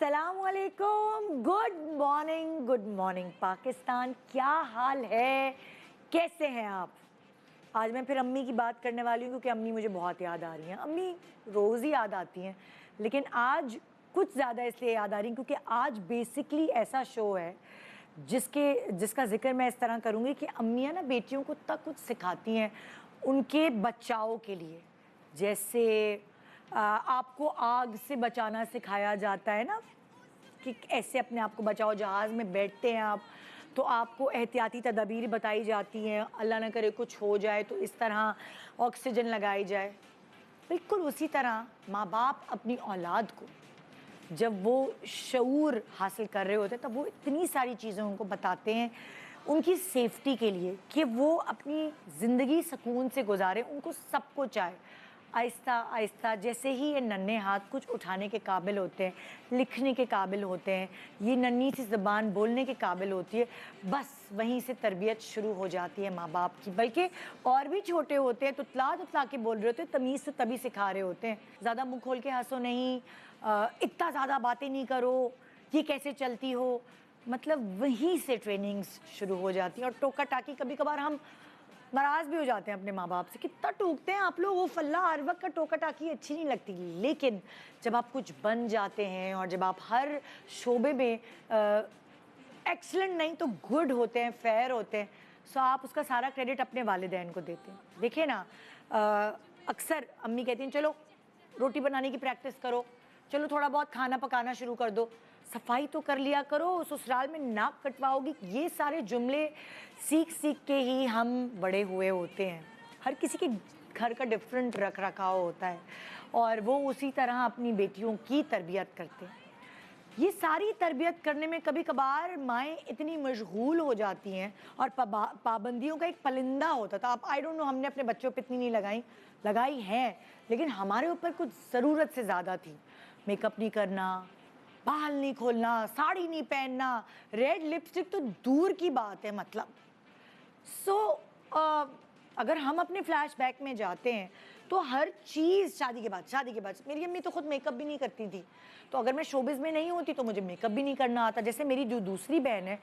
अस्सलामुअलैकुम, good morning Pakistan. क्या हाल है, कैसे हैं आप? आज मैं फिर अम्मी की बात करने वाली हूँ क्योंकि अम्मी मुझे बहुत याद आ रही हैं। अम्मी रोज़ ही याद आती हैं, लेकिन आज कुछ ज़्यादा इसलिए याद आ रही हैं क्योंकि आज बेसिकली ऐसा शो है जिसका जिक्र मैं इस तरह करूँगी कि अम्मियाँ ना बेटियों को तक कुछ सिखाती हैं उनके बचाव के लिए। जैसे आपको आग से बचाना सिखाया जाता है ना, कि ऐसे अपने आप को बचाओ। जहाज़ में बैठते हैं आप तो आपको एहतियाती तदाबीर बताई जाती हैं, अल्लाह ना करे कुछ हो जाए तो इस तरह ऑक्सीजन लगाई जाए। बिल्कुल उसी तरह माँ बाप अपनी औलाद को जब वो शऊर हासिल कर रहे होते हैं तब वो इतनी सारी चीज़ें उनको बताते हैं उनकी सेफ्टी के लिए कि वो अपनी ज़िंदगी सुकून से गुजारें। उनको सब कुछ आए, आहिस्ता आहिस्ता। जैसे ही ये नन्हे हाथ कुछ उठाने के काबिल होते हैं, लिखने के काबिल होते हैं, ये नन्ही सी ज़बान बोलने के काबिल होती है, बस वहीं से तरबियत शुरू हो जाती है माँ बाप की। बल्कि और भी छोटे होते हैं, तुतला के बोल रहे होते हैं, तमीज़ से तभी सिखा रहे होते हैं। ज़्यादा मुँह खोल के हंसो नहीं, इतना ज़्यादा बातें नहीं करो, ये कैसे चलती हो, मतलब वहीं से ट्रेनिंग्स शुरू हो जाती हैं। और टोका टाकी, कभी कभार हम नाराज़ भी हो जाते हैं अपने माँ बाप से, कितना टोकते हैं आप लोग, वो फल्ला हर वक्त का टोका टाकी अच्छी नहीं लगती। लेकिन जब आप कुछ बन जाते हैं और जब आप हर शोबे में एक्सलेंट नहीं तो गुड होते हैं, फेयर होते हैं, सो आप उसका सारा क्रेडिट अपने वालिदैन को देते हैं। देखिए ना, अक्सर अम्मी कहती हैं चलो रोटी बनाने की प्रैक्टिस करो, चलो थोड़ा बहुत खाना पकाना शुरू कर दो, सफाई तो कर लिया करो, ससुराल में नाक कटवाओगी। ये सारे जुमले सीख सीख के ही हम बड़े हुए होते हैं। हर किसी के घर का डिफरेंट रख रखाव होता है और वो उसी तरह अपनी बेटियों की तरबियत करते हैं। ये सारी तरबियत करने में कभी कभार माएँ इतनी मशगूल हो जाती हैं और पाबंदियों का एक पलिंदा होता था। अब आई डोंट नो, हमने अपने बच्चों पर इतनी नहीं लगाई हैं, लेकिन हमारे ऊपर कुछ ज़रूरत से ज़्यादा थी। मेकअप नहीं करना, बाल नहीं खोलना, साड़ी नहीं पहनना, रेड लिपस्टिक तो दूर की बात है। मतलब अगर हम अपने फ्लैशबैक में जाते हैं तो हर चीज़ शादी के बाद मेरी अम्मी तो खुद मेकअप भी नहीं करती थी, तो अगर मैं शोबिज़ में नहीं होती तो मुझे मेकअप भी नहीं करना आता। जैसे मेरी जो दूसरी बहन है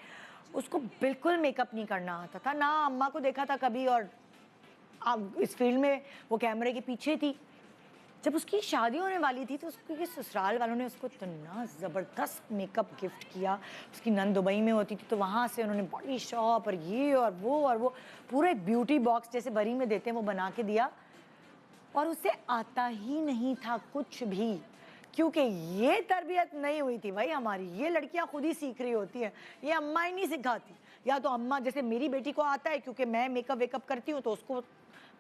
उसको बिल्कुल मेकअप नहीं करना आता था, ना अम्मा को देखा था कभी, और अब इस फील्ड में वो कैमरे के पीछे थी। जब उसकी शादी होने वाली थी तो उसके ससुराल वालों ने उसको इतना ज़बरदस्त मेकअप गिफ्ट किया। उसकी नंद दुबई में होती थी तो वहाँ से उन्होंने बॉडी शॉप और ये और वो पूरा एक ब्यूटी बॉक्स जैसे बरी में देते हैं वो बना के दिया, और उसे आता ही नहीं था कुछ भी, क्योंकि ये तरबियत नहीं हुई थी भाई हमारी। ये लड़कियां खुद ही सीख रही होती हैं, ये अम्मा ही नहीं सिखाती। या तो अम्मा, जैसे मेरी बेटी को आता है क्योंकि मैं मेकअप वेकअप करती हूँ तो उसको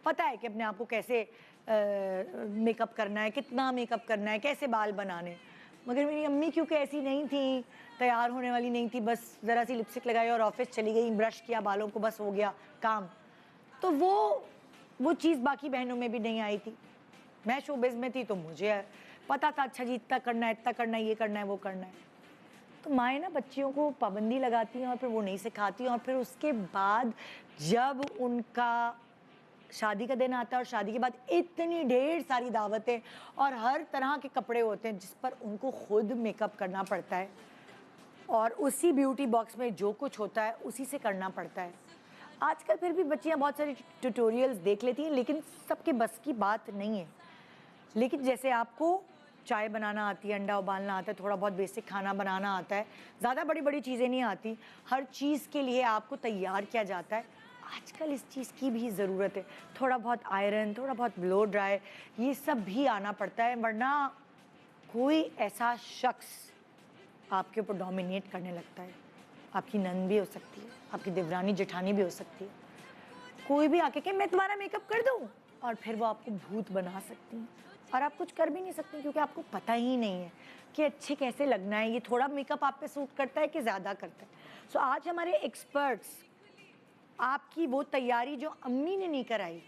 पता है कि अपने आप को कैसे मेकअप करना है, कितना मेकअप करना है, कैसे बाल बनाने। मगर मेरी अम्मी क्योंकि ऐसी नहीं थी, तैयार होने वाली नहीं थी, बस ज़रा सी लिपस्टिक लगाई और ऑफिस चली गई, ब्रश किया बालों को, बस हो गया काम। तो वो चीज़ बाकी बहनों में भी नहीं आई थी। मैं शोबिज़ में थी तो मुझे पता था, अच्छा जी इतना करना है, इतना करना है, ये करना है, वो करना है। तो माएँ ना बच्चियों को पाबंदी लगाती हैं और फिर वो नहीं सिखाती हैं, और फिर उसके बाद जब उनका शादी का दिन आता है और शादी के बाद इतनी ढेर सारी दावतें और हर तरह के कपड़े होते हैं जिस पर उनको खुद मेकअप करना पड़ता है, और उसी ब्यूटी बॉक्स में जो कुछ होता है उसी से करना पड़ता है। आजकल फिर भी बच्चियाँ बहुत सारी ट्यूटोरियल्स देख लेती हैं, लेकिन सबके बस की बात नहीं है। लेकिन जैसे आपको चाय बनाना आती है, अंडा उबालना आता है, थोड़ा बहुत बेसिक खाना बनाना आता है, ज़्यादा बड़ी बड़ी चीज़ें नहीं आती, हर चीज़ के लिए आपको तैयार किया जाता है। आजकल इस चीज़ की भी ज़रूरत है, थोड़ा बहुत आयरन, थोड़ा बहुत ब्लो ड्राई, ये सब भी आना पड़ता है, वरना कोई ऐसा शख्स आपके ऊपर डोमिनेट करने लगता है। आपकी नंद भी हो सकती है, आपकी देवरानी जेठानी भी हो सकती है, कोई भी आके कहे मैं तुम्हारा मेकअप कर दूँ, और फिर वो आपको भूत बना सकती हैं और आप कुछ कर भी नहीं सकती क्योंकि आपको पता ही नहीं है कि अच्छे कैसे लगना है, ये थोड़ा मेकअप आप पे सूट करता है कि ज़्यादा करता है। सो आज हमारे एक्सपर्ट्स आपकी वो तैयारी जो अम्मी ने नहीं कराई,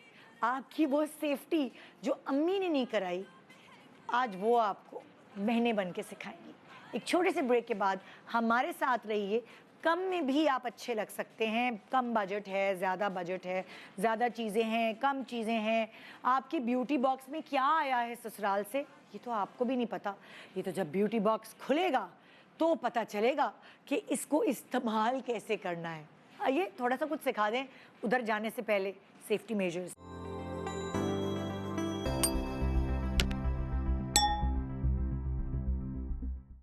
आपकी वो सेफ्टी जो अम्मी ने नहीं कराई, आज वो आपको बहनें बन के सिखाएंगी। एक छोटे से ब्रेक के बाद हमारे साथ रहिए। कम में भी आप अच्छे लग सकते हैं, कम बजट है, ज़्यादा बजट है, ज़्यादा चीज़ें हैं, कम चीज़ें हैं, आपके ब्यूटी बॉक्स में क्या आया है ससुराल से ये तो आपको भी नहीं पता। ये तो जब ब्यूटी बॉक्स खुलेगा तो पता चलेगा कि इसको इस्तेमाल कैसे करना है। आइए थोड़ा सा कुछ सिखा दें उधर जाने से पहले, सेफ्टी मेजर्स।